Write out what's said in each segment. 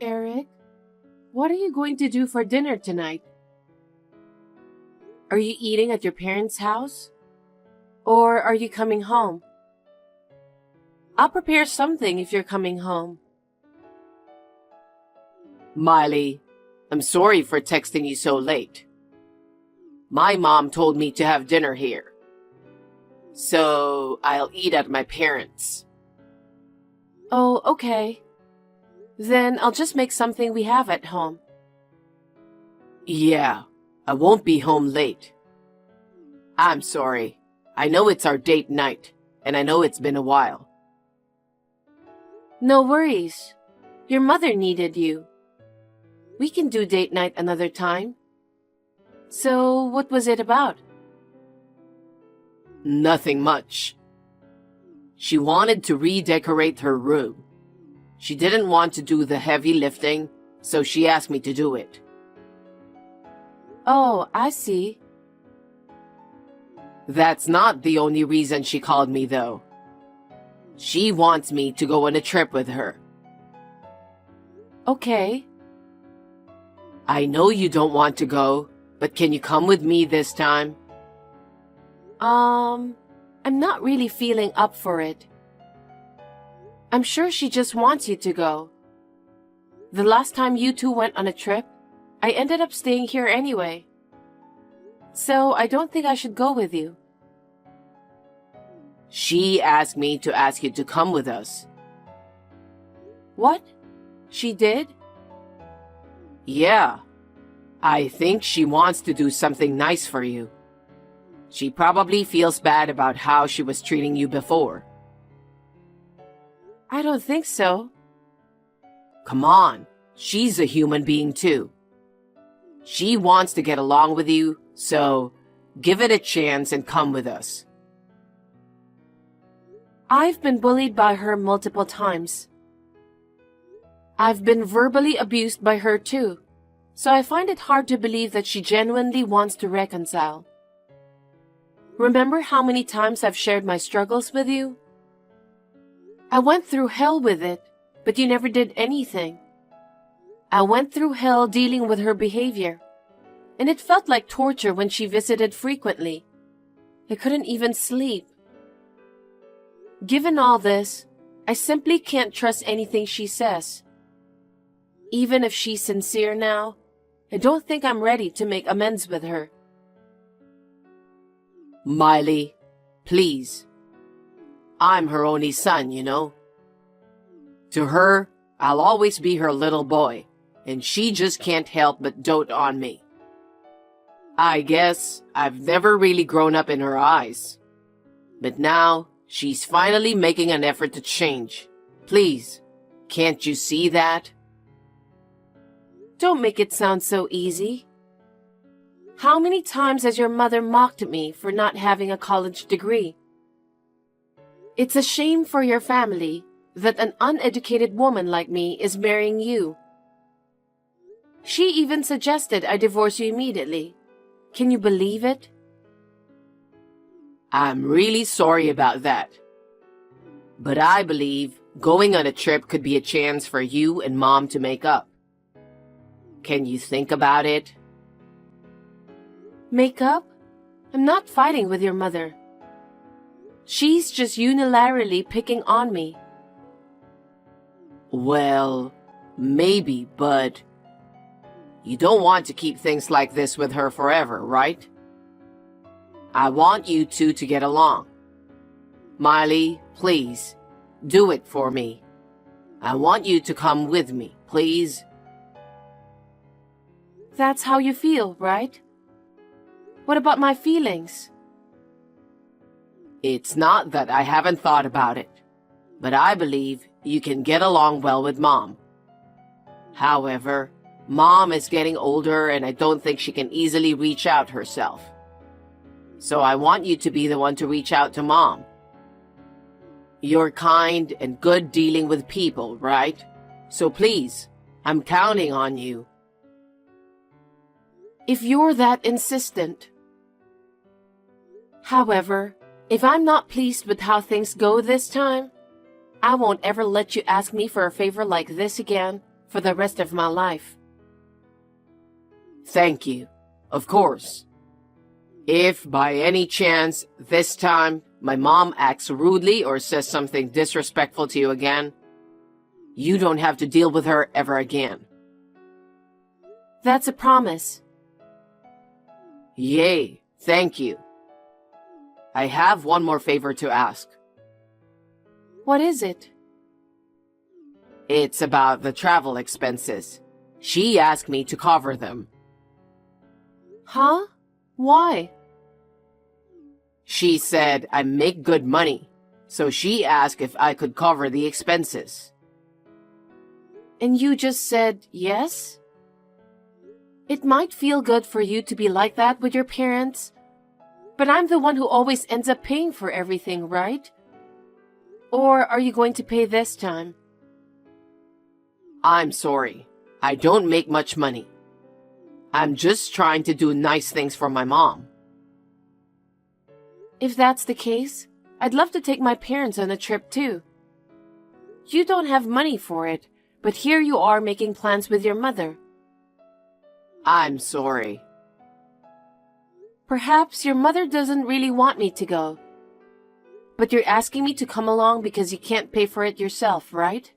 Eric, what are you going to do for dinner tonight? Are you eating at your parents' house? Or are you coming home? I'll prepare something if you're coming home. Miley, I'm sorry for texting you so late. My mom told me to have dinner here. So I'll eat at my parents'. Oh, okay. Then I'll just make something we have at home. Yeah, I won't be home late. I'm sorry. I know it's our date night, and I know it's been a while. No worries. Your mother needed you. We can do date night another time. So, what was it about? Nothing much. She wanted to redecorate her room. She didn't want to do the heavy lifting, so she asked me to do it. Oh, I see. That's not the only reason she called me, though. She wants me to go on a trip with her. Okay. I know you don't want to go, but can you come with me this time? I'm not really feeling up for it. I'm sure she just wants you to go. The last time you two went on a trip, I ended up staying here anyway. So I don't think I should go with you. She asked me to ask you to come with us. What? She did? Yeah. I think she wants to do something nice for you. She probably feels bad about how she was treating you before. I don't think so. Come on, she's a human being too. She wants to get along with you, so give it a chance and come with us. I've been bullied by her multiple times. I've been verbally abused by her too, so I find it hard to believe that she genuinely wants to reconcile. Remember how many times I've shared my struggles with you? I went through hell with it, but you never did anything. I went through hell dealing with her behavior, and it felt like torture when she visited frequently. I couldn't even sleep. Given all this, I simply can't trust anything she says. Even if she's sincere now, I don't think I'm ready to make amends with her. Miley, please. I'm her only son, you know. To her, I'll always be her little boy, and she just can't help but dote on me. I guess I've never really grown up in her eyes. But now, she's finally making an effort to change. Please, can't you see that? Don't make it sound so easy. How many times has your mother mocked me for not having a college degree? It's a shame for your family that an uneducated woman like me is marrying you. She even suggested I divorce you immediately. Can you believe it? I'm really sorry about that. But I believe going on a trip could be a chance for you and Mom to make up. Can you think about it? Make up? I'm not fighting with your mother. She's just unilaterally picking on me. Well, maybe, but you don't want to keep things like this with her forever, right? I want you two to get along. Miley, please, do it for me. I want you to come with me, please. That's how you feel, right? What about my feelings? It's not that I haven't thought about it, but I believe you can get along well with Mom. However, Mom is getting older and I don't think she can easily reach out herself. So I want you to be the one to reach out to Mom. You're kind and good dealing with people, right? So please, I'm counting on you. If you're that insistent. However, if I'm not pleased with how things go this time, I won't ever let you ask me for a favor like this again for the rest of my life. Thank you. Of course. If by any chance this time my mom acts rudely or says something disrespectful to you again, you don't have to deal with her ever again. That's a promise. Yay, thank you. I have one more favor to ask. What is it? It's about the travel expenses. She asked me to cover them. Huh? Why? She said I make good money, so she asked if I could cover the expenses. And you just said yes? It might feel good for you to be like that with your parents, but I'm the one who always ends up paying for everything, right? Or are you going to pay this time? I'm sorry. I don't make much money. I'm just trying to do nice things for my mom. If that's the case, I'd love to take my parents on a trip too. You don't have money for it, but here you are making plans with your mother. I'm sorry. Perhaps your mother doesn't really want me to go. But you're asking me to come along because you can't pay for it yourself, right?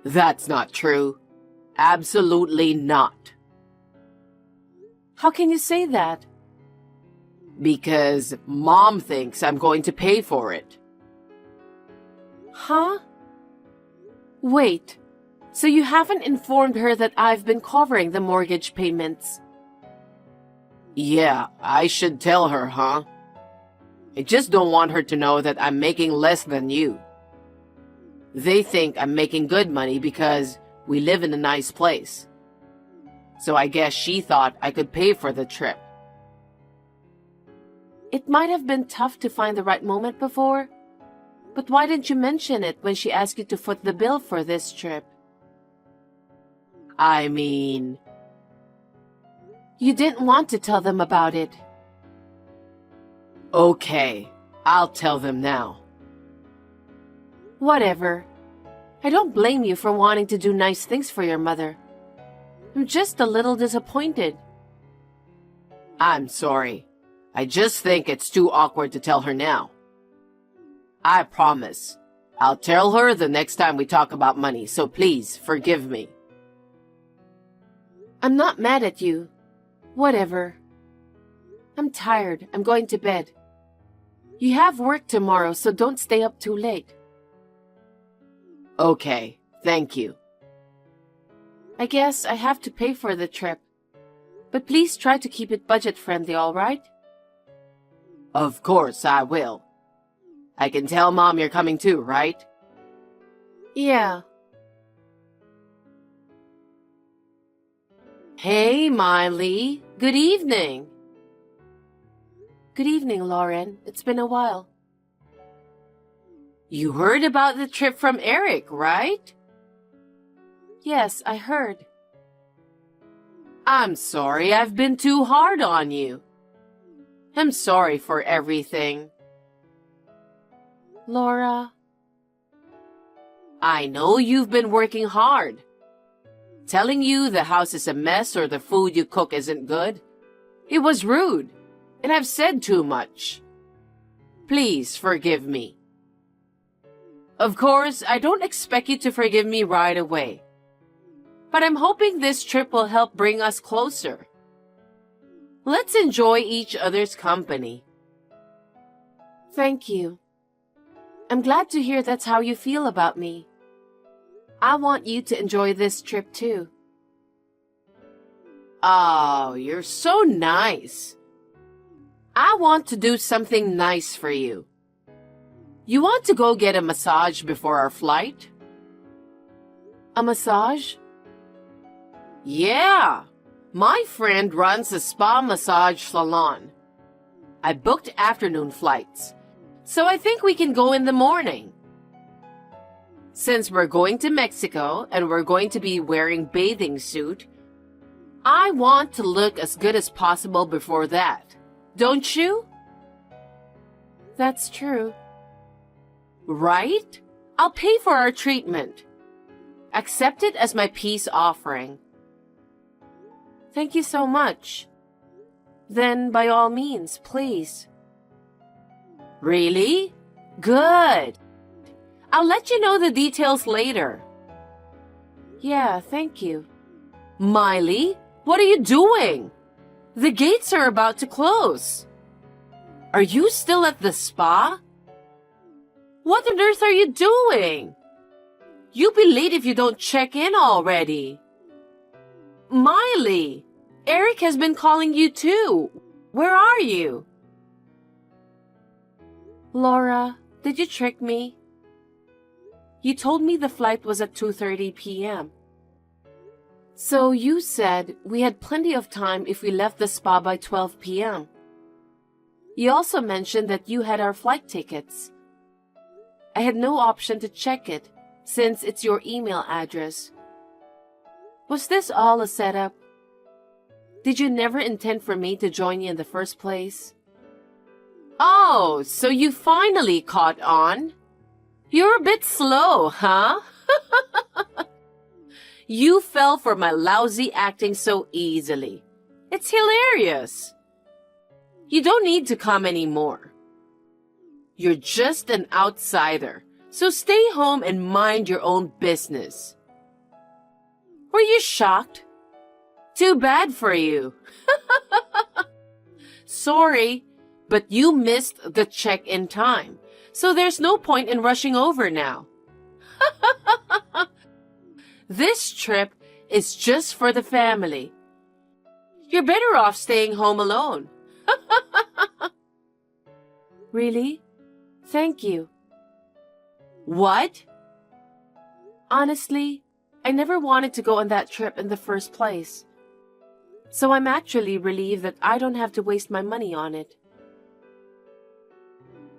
That's not true. Absolutely not. How can you say that? Because Mom thinks I'm going to pay for it. Huh? Wait, so you haven't informed her that I've been covering the mortgage payments? Yeah, I should tell her, huh? I just don't want her to know that I'm making less than you. They think I'm making good money because we live in a nice place. So I guess she thought I could pay for the trip. It might have been tough to find the right moment before, but why didn't you mention it when she asked you to foot the bill for this trip? I mean, you didn't want to tell them about it. Okay, I'll tell them now. Whatever. I don't blame you for wanting to do nice things for your mother. I'm just a little disappointed. I'm sorry. I just think it's too awkward to tell her now. I promise. I'll tell her the next time we talk about money, so please forgive me. I'm not mad at you. Whatever. I'm tired. I'm going to bed. You have work tomorrow, so don't stay up too late. Okay, thank you. I guess I have to pay for the trip. But please try to keep it budget-friendly, all right? Of course I will. I can tell Mom you're coming too, right? Yeah. Hey, Miley. Good evening. Good evening, Lauren. It's been a while. You heard about the trip from Eric, right? Yes, I heard. I'm sorry I've been too hard on you. I'm sorry for everything. Laura. I know you've been working hard. Telling you the house is a mess or the food you cook isn't good. It was rude, and I've said too much. Please forgive me. Of course, I don't expect you to forgive me right away. But I'm hoping this trip will help bring us closer. Let's enjoy each other's company. Thank you. I'm glad to hear that's how you feel about me. I want you to enjoy this trip too. Oh, you're so nice. I want to do something nice for you. You want to go get a massage before our flight? A massage? Yeah. My friend runs a spa massage salon. I booked afternoon flights, so I think we can go in the morning. Since we're going to Mexico and we're going to be wearing bathing suit, I want to look as good as possible before that. Don't you? That's true. Right? I'll pay for our treatment. Accept it as my peace offering. Thank you so much. Then, by all means, please. Really? Good. I'll let you know the details later. Yeah, thank you. Miley, what are you doing? The gates are about to close. Are you still at the spa? What on earth are you doing? You'll be late if you don't check in already. Miley, Eric has been calling you too. Where are you? Laura, did you trick me? You told me the flight was at 2:30 p.m. So you said we had plenty of time if we left the spa by 12 p.m. You also mentioned that you had our flight tickets. I had no option to check it since it's your email address. Was this all a setup? Did you never intend for me to join you in the first place? Oh, so you finally caught on? You're a bit slow, huh? You fell for my lousy acting so easily. It's hilarious. You don't need to come anymore. You're just an outsider, so stay home and mind your own business. Were you shocked? Too bad for you. Sorry, but you missed the check-in time, so there's no point in rushing over now. This trip is just for the family. You're better off staying home alone. Really? Thank you. What? Honestly, I never wanted to go on that trip in the first place. So I'm actually relieved that I don't have to waste my money on it.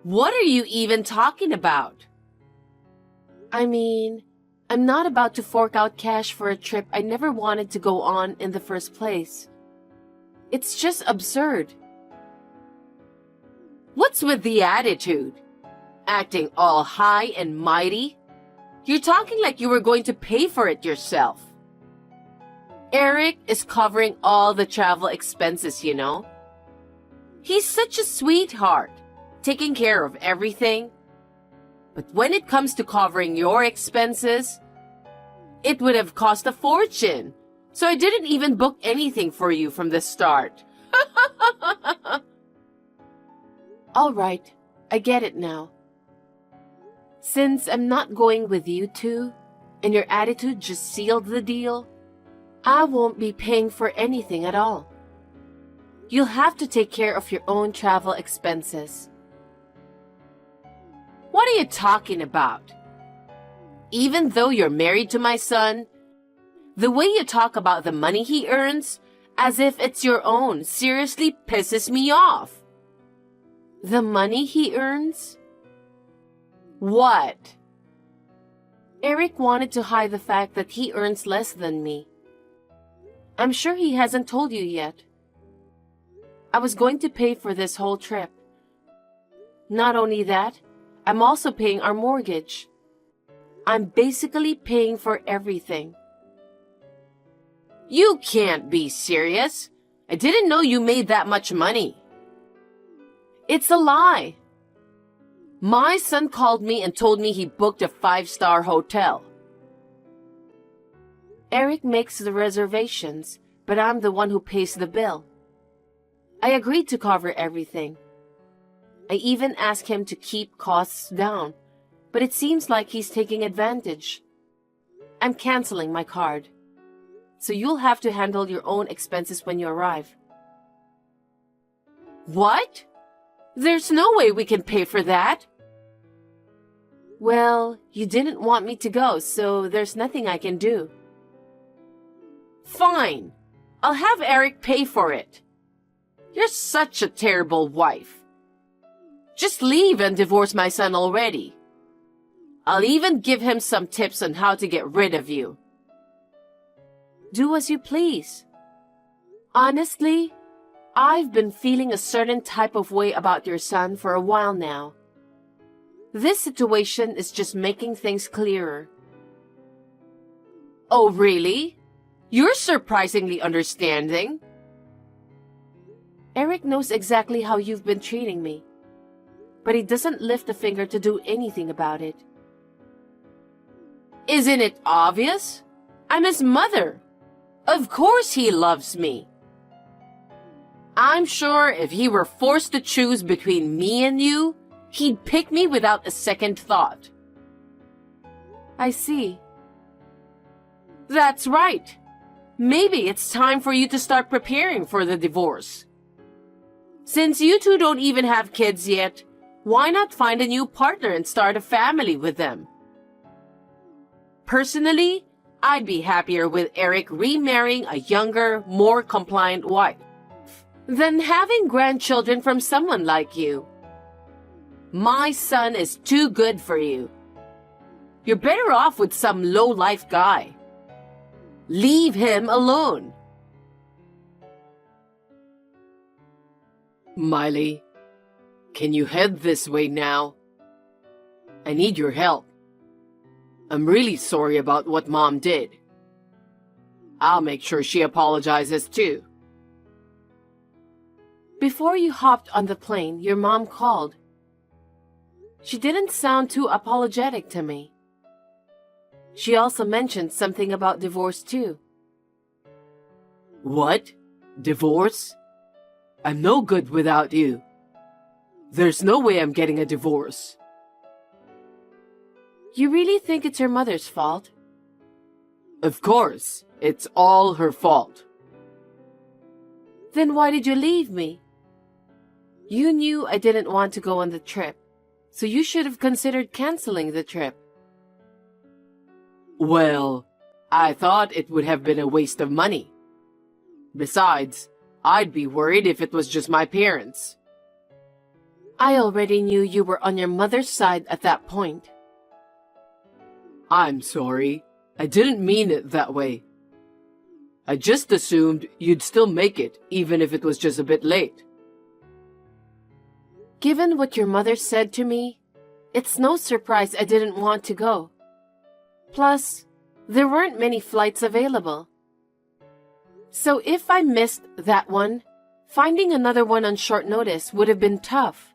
What are you even talking about? I mean, I'm not about to fork out cash for a trip I never wanted to go on in the first place. It's just absurd. What's with the attitude? Acting all high and mighty? You're talking like you were going to pay for it yourself. Eric is covering all the travel expenses, you know. He's such a sweetheart, taking care of everything. But when it comes to covering your expenses, it would have cost a fortune. So I didn't even book anything for you from the start. All right, I get it now. Since I'm not going with you two, and your attitude just sealed the deal, I won't be paying for anything at all. You'll have to take care of your own travel expenses. What are you talking about? Even though you're married to my son, the way you talk about the money he earns, as if it's your own, seriously pisses me off. The money he earns? What? Eric wanted to hide the fact that he earns less than me. I'm sure he hasn't told you yet. I was going to pay for this whole trip. Not only that, I'm also paying our mortgage. I'm basically paying for everything. You can't be serious. I didn't know you made that much money. It's a lie. My son called me and told me he booked a 5-star hotel. Eric makes the reservations, but I'm the one who pays the bill. I agreed to cover everything. I even asked him to keep costs down, but it seems like he's taking advantage. I'm canceling my card, so you'll have to handle your own expenses when you arrive. What? There's no way we can pay for that. Well, you didn't want me to go, so there's nothing I can do. Fine. I'll have Eric pay for it. You're such a terrible wife. Just leave and divorce my son already. I'll even give him some tips on how to get rid of you. Do as you please. Honestly, I've been feeling a certain type of way about your son for a while now. This situation is just making things clearer. Oh, really? You're surprisingly understanding. Eric knows exactly how you've been treating me, but he doesn't lift a finger to do anything about it. Isn't it obvious? I'm his mother. Of course he loves me. I'm sure if he were forced to choose between me and you, he'd pick me without a second thought. I see. That's right. Maybe it's time for you to start preparing for the divorce. Since you two don't even have kids yet, why not find a new partner and start a family with them? Personally, I'd be happier with Eric remarrying a younger, more compliant wife than having grandchildren from someone like you. My son is too good for you. You're better off with some low-life guy. Leave him alone. Miley, can you head this way now? I need your help. I'm really sorry about what Mom did. I'll make sure she apologizes too. Before you hopped on the plane, your mom called. She didn't sound too apologetic to me. She also mentioned something about divorce too. What? Divorce? I'm no good without you. There's no way I'm getting a divorce. You really think it's your mother's fault? Of course, it's all her fault. Then why did you leave me? You knew I didn't want to go on the trip, so you should have considered canceling the trip. Well, I thought it would have been a waste of money. Besides, I'd be worried if it was just my parents. I already knew you were on your mother's side at that point. I'm sorry. I didn't mean it that way. I just assumed you'd still make it, even if it was just a bit late. Given what your mother said to me, it's no surprise I didn't want to go. Plus, there weren't many flights available. So if I missed that one, finding another one on short notice would have been tough.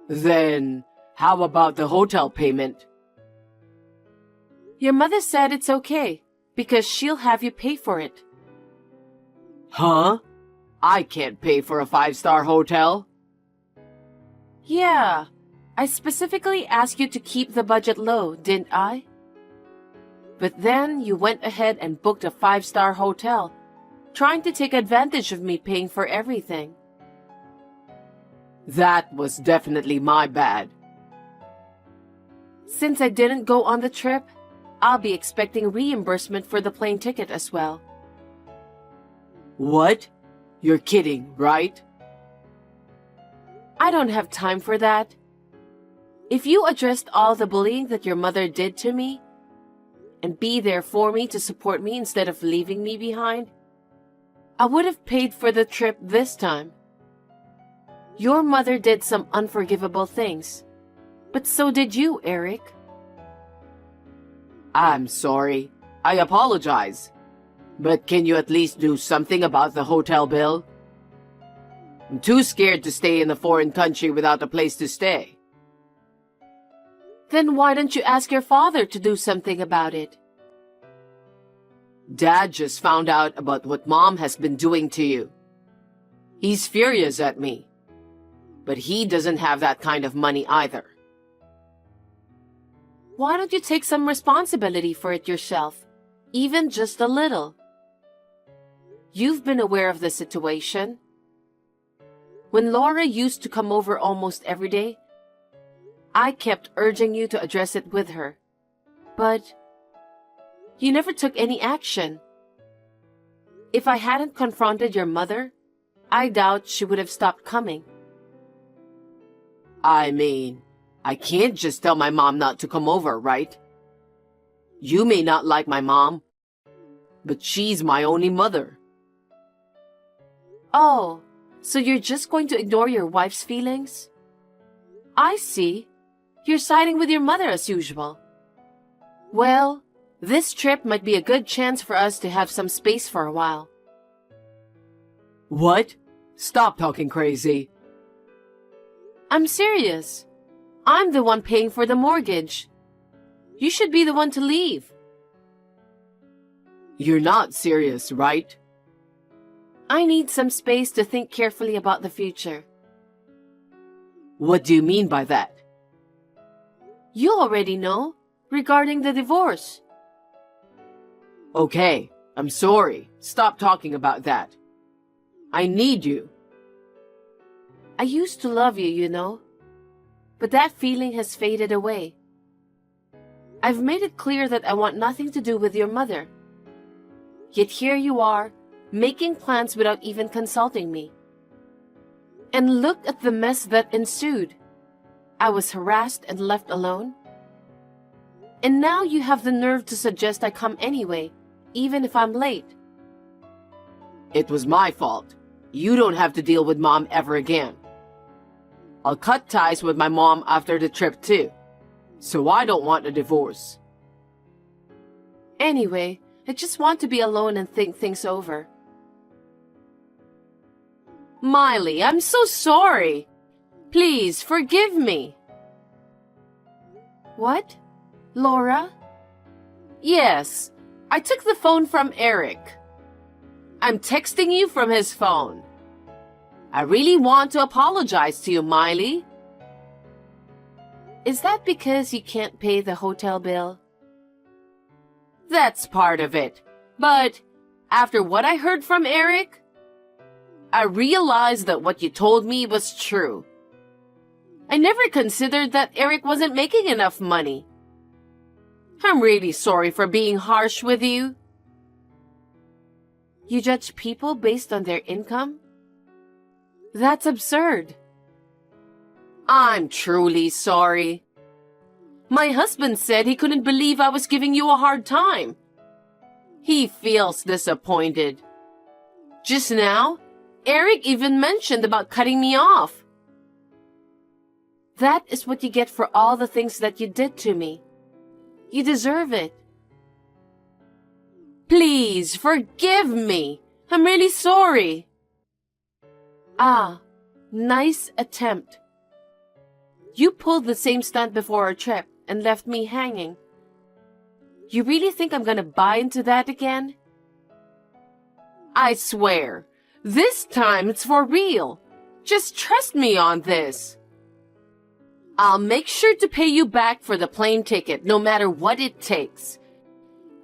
Then, how about the hotel payment? Your mother said it's okay, because she'll have you pay for it. Huh? I can't pay for a 5-star hotel. Yeah, I specifically asked you to keep the budget low, didn't I? But then you went ahead and booked a 5-star hotel, trying to take advantage of me paying for everything. That was definitely my bad. Since I didn't go on the trip, I'll be expecting reimbursement for the plane ticket as well. What? You're kidding, right? I don't have time for that. If you addressed all the bullying that your mother did to me, and be there for me to support me instead of leaving me behind, I would have paid for the trip this time. Your mother did some unforgivable things, but so did you, Eric. I'm sorry. I apologize. But can you at least do something about the hotel bill? I'm too scared to stay in a foreign country without a place to stay. Then why don't you ask your father to do something about it? Dad just found out about what Mom has been doing to you. He's furious at me. But he doesn't have that kind of money either. Why don't you take some responsibility for it yourself, even just a little? You've been aware of the situation. When Laura used to come over almost every day, I kept urging you to address it with her. But you never took any action. If I hadn't confronted your mother, I doubt she would have stopped coming. I mean, I can't just tell my mom not to come over, right? You may not like my mom, but she's my only mother. Oh, so you're just going to ignore your wife's feelings? I see. You're siding with your mother as usual. Well, This trip might be a good chance for us to have some space for a while. What? Stop talking crazy. I'm serious. I'm the one paying for the mortgage. You should be the one to leave. You're not serious, right? I need some space to think carefully about the future. What do you mean by that? You already know, regarding the divorce. Okay, I'm sorry. Stop talking about that. I need you. I used to love you, you know, but that feeling has faded away. I've made it clear that I want nothing to do with your mother. Yet here you are, making plans without even consulting me. And look at the mess that ensued. I was harassed and left alone. And now you have the nerve to suggest I come anyway, even if I'm late. It was my fault. You don't have to deal with Mom ever again. I'll cut ties with my mom after the trip too. So I don't want a divorce. Anyway, I just want to be alone and think things over. Miley, I'm so sorry. Please, forgive me. What? Laura? Yes, I took the phone from Eric. I'm texting you from his phone. I really want to apologize to you, Miley. Is that because you can't pay the hotel bill? That's part of it. But after what I heard from Eric, I realized that what you told me was true. I never considered that Eric wasn't making enough money. I'm really sorry for being harsh with you. You judge people based on their income? That's absurd. I'm truly sorry. My husband said he couldn't believe I was giving you a hard time. He feels disappointed. Just now, Eric even mentioned about cutting me off. That is what you get for all the things that you did to me. You deserve it. Please, forgive me. I'm really sorry. Ah, nice attempt. You pulled the same stunt before our trip and left me hanging. You really think I'm gonna buy into that again? I swear, this time it's for real. Just trust me on this. I'll make sure to pay you back for the plane ticket no matter what it takes.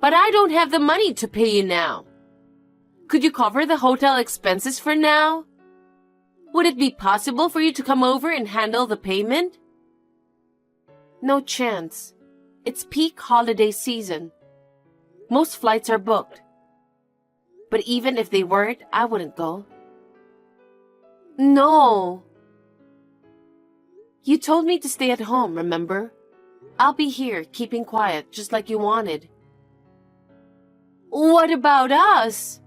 But I don't have the money to pay you now. Could you cover the hotel expenses for now? Would it be possible for you to come over and handle the payment? No chance. It's peak holiday season. Most flights are booked. But even if they weren't, I wouldn't go. No. You told me to stay at home, remember? I'll be here, keeping quiet, just like you wanted. What about us?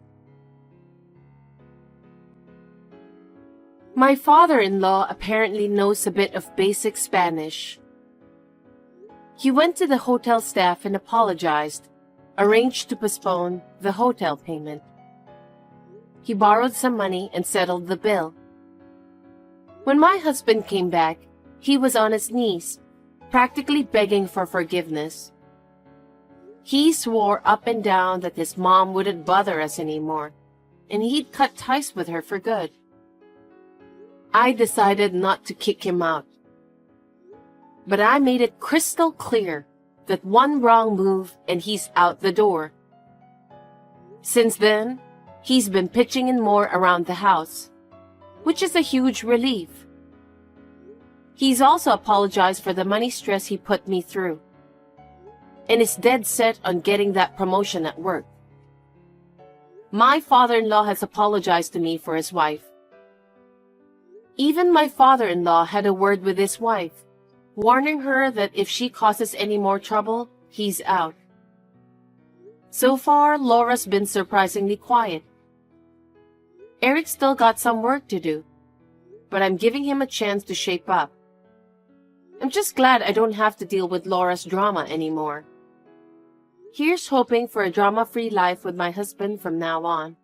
My father-in-law apparently knows a bit of basic Spanish. He went to the hotel staff and apologized, arranged to postpone the hotel payment. He borrowed some money and settled the bill. When my husband came back, he was on his knees, practically begging for forgiveness. He swore up and down that his mom wouldn't bother us anymore, and he'd cut ties with her for good. I decided not to kick him out. But I made it crystal clear that one wrong move and he's out the door. Since then, he's been pitching in more around the house, which is a huge relief. He's also apologized for the money stress he put me through, and is dead set on getting that promotion at work. My father-in-law has apologized to me for his wife. Even my father-in-law had a word with his wife, warning her that if she causes any more trouble, he's out. So far, Laura's been surprisingly quiet. Eric's still got some work to do, but I'm giving him a chance to shape up. I'm just glad I don't have to deal with Laura's drama anymore. Here's hoping for a drama-free life with my husband from now on.